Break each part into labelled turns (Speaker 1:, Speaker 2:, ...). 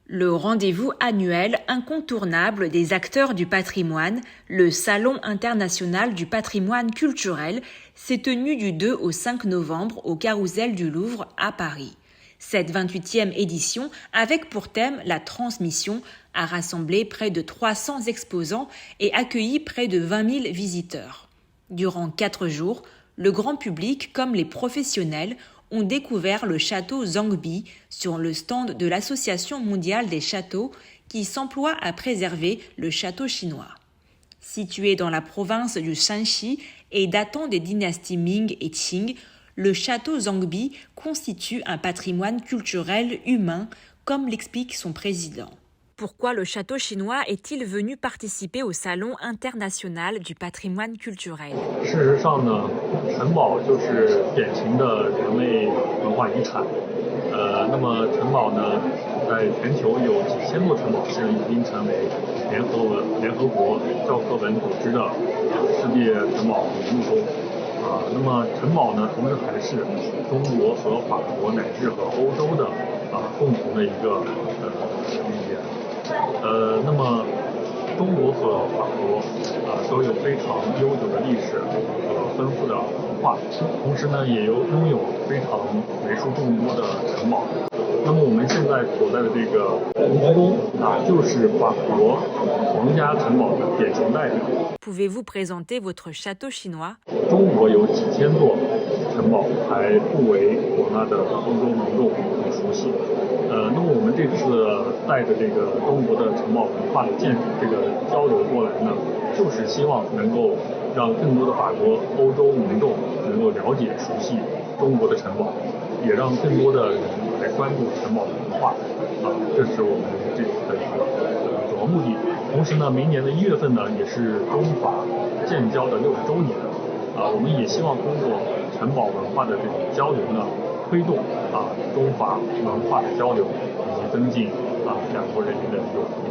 Speaker 1: Le rendez-vous annuel incontournable des acteurs du patrimoine, le Salon international du patrimoine culturel, s'est tenu du 2 au 5 novembre au Carrousel du Louvre à Paris. Cette 28e édition, avec pour thème la transmission, a rassemblé près de 300 exposants et accueilli près de 20 000 visiteurs. Durant 4 jours, le grand public comme les professionnels ont découvert le château Zhangbi sur le stand de l'Association mondiale des châteaux qui s'emploie à préserver le château chinois. Situé dans la province du Shanxi et datant des dynasties Ming et Qing, le château Zhangbi constitue un patrimoine culturel humain, comme l'explique son président. Pourquoi le château chinois est-il venu participer au Salon international du patrimoine culturel?
Speaker 2: 事实上呢，城堡就是典型的人类文化遗产。那么城堡呢，在全球有几千座城堡是已经成为联合国教科文组织的世界城堡名录中。那么城堡呢，同时还是中国和法国乃至和欧洲的共同的一个语言。那么中国和法国都有非常悠久的历史和丰富的文化，同时呢也拥有非常为数众多的城堡。那么我们现在所在的这个故宫就是法国皇家城堡的典型代表。
Speaker 1: Pouvez-vous présenter votre château chinois?
Speaker 2: 中国有几千座城堡，还不为广大的欧洲民众所熟悉。那么我们这次带着这个中国的城堡文化的这个交流过来呢，就是希望能够让更多的法国、欧洲民众能够了解、熟悉中国的城堡，也让更多的人来关注城堡的文化。这是我们这次的一个主要目的。同时呢，明年的1月份呢，也是中法建交的60周年。我们也希望通过城堡文化的这种交流呢，推动中法文化的交流，以及增进两国人民的友谊。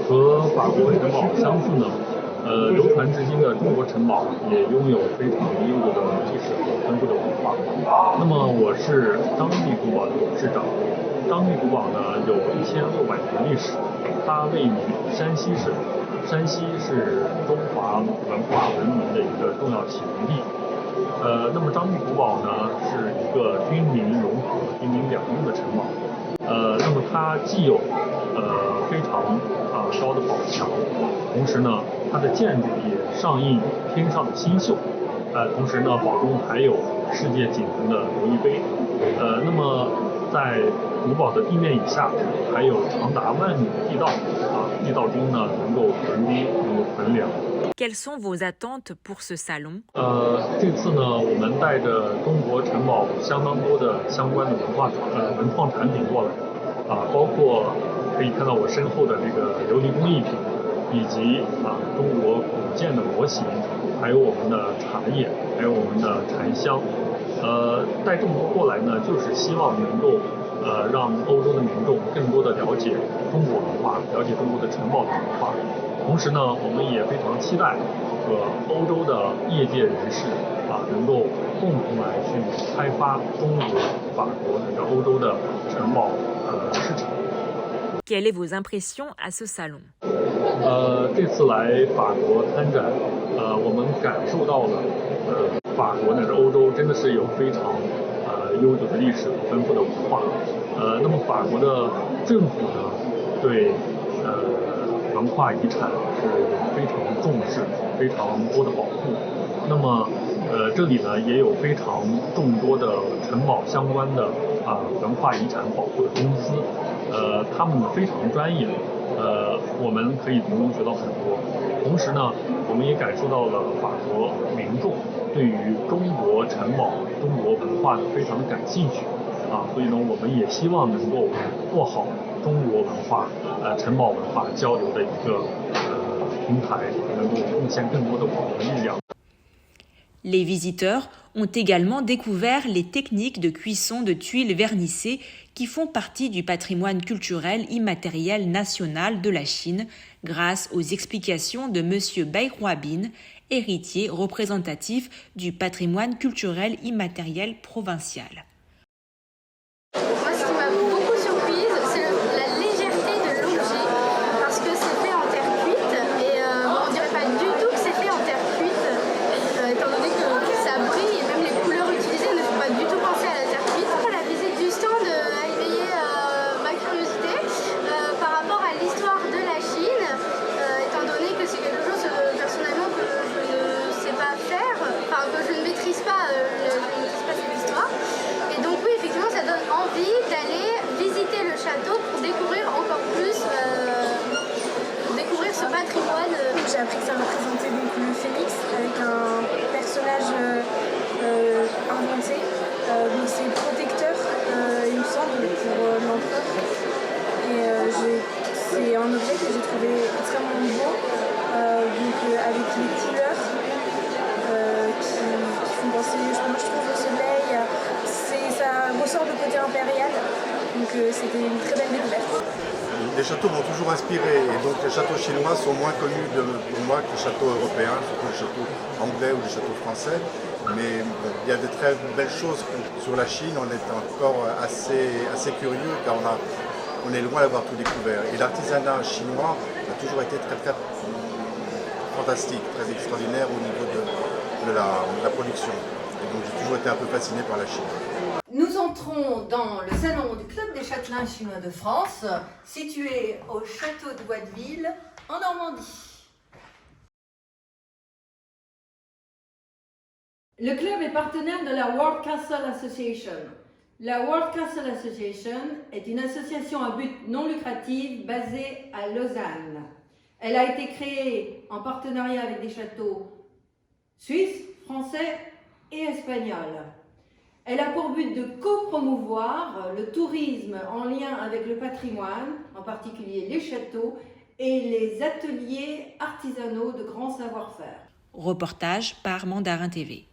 Speaker 2: 和法国城堡相似呢，流传至今的中国城堡也拥有非常悠久的历史和丰富的文化。那么我是张地古堡的董事长。张地古堡呢有1600年的历史，它位于山西省。山西是中华文化文明的一个重要起源地。那么张地古堡呢是一个军民融合、军民两用的城堡。那么它既有非常高的堡墙，同时呢它的建筑也上映天上的星宿。同时呢堡中还有世界仅存的琉璃杯。那么在古堡的地面以下还有长达万米的地道。地道中呢能够囤冰，能够囤粮。
Speaker 1: Quelles sont vos attentes pour ce salon?
Speaker 2: 这次呢，我们带着中国城堡相当多的相关的文创产品过来，包括可以看到我身后的这个琉璃工艺品，以及中国古建的模型，还有我们的茶叶，还有我们的禅香。带这么多过来呢，就是希望能够让欧洲的民众更多的了解中国文化，了解中国的城堡的文化。同时呢，我们也非常期待和欧洲的业界人士能够共同来去开发中国、法国乃至欧洲的城堡市场。
Speaker 1: Quelles sont vos impressions à ce salon?
Speaker 2: 这次来法国参展，我们感受到了法国乃至欧洲真的是有非常悠久的历史和丰富的文化。那么法国的政府呢，对文化遗产是非常重视、非常多的保护。那么这里呢也有非常众多的城堡相关的文化遗产保护的公司，他们非常专业。我们可以从中学到很多。同时呢，我们也感受到了法国民众对于中国城堡、中国文化的非常感兴趣。所以呢，我们也希望能够做好中国文化、城堡文化交流的一个平台，能够贡献更多的我们的力量。
Speaker 1: Les visiteurs ont également découvert les techniques de cuisson de tuiles vernissées qui font partie du patrimoine culturel immatériel national de la Chine grâce aux explications de M. Bai Huabin, héritier représentatif du patrimoine culturel immatériel provincial.
Speaker 3: Moi, ce qui m'a beaucoup surprise, c'est la légèreté château pour découvrir encore plus, découvrir ce patrimoine.
Speaker 4: J'ai appris que ça représentait donc le phénix avec un personnage inventé. Donc c'est protecteur, il me semble, pour l'empereur. Et c'est un objet que j'ai trouvé extrêmement beau, avec les couleurs qui font penser, moi je trouve, au soleil. Ça ressort le côté impérial, donc c'était une très belle découverte.
Speaker 5: Les châteaux m'ont toujours inspiré, et donc les châteaux chinois sont moins connus pour moi que les châteaux européens, surtout les châteaux anglais ou les châteaux français. Mais il y a de très belles choses sur la Chine, on est encore assez curieux car on est loin d'avoir tout découvert. Et l'artisanat chinois a toujours été très très fantastique, très extraordinaire au niveau de la production. Et donc j'ai toujours été un peu fasciné par la Chine.
Speaker 6: Nous entrons dans le salon du Club des Châtelains chinois de France, situé au château de Watteville, en Normandie. Le club est partenaire de la World Castle Association. La World Castle Association est une association à but non lucratif basée à Lausanne. Elle a été créée en partenariat avec des châteaux suisses, français et espagnols. Elle a pour but de co-promouvoir le tourisme en lien avec le patrimoine, en particulier les châteaux et les ateliers artisanaux de grand savoir-faire.
Speaker 1: Reportage par Mandarin TV.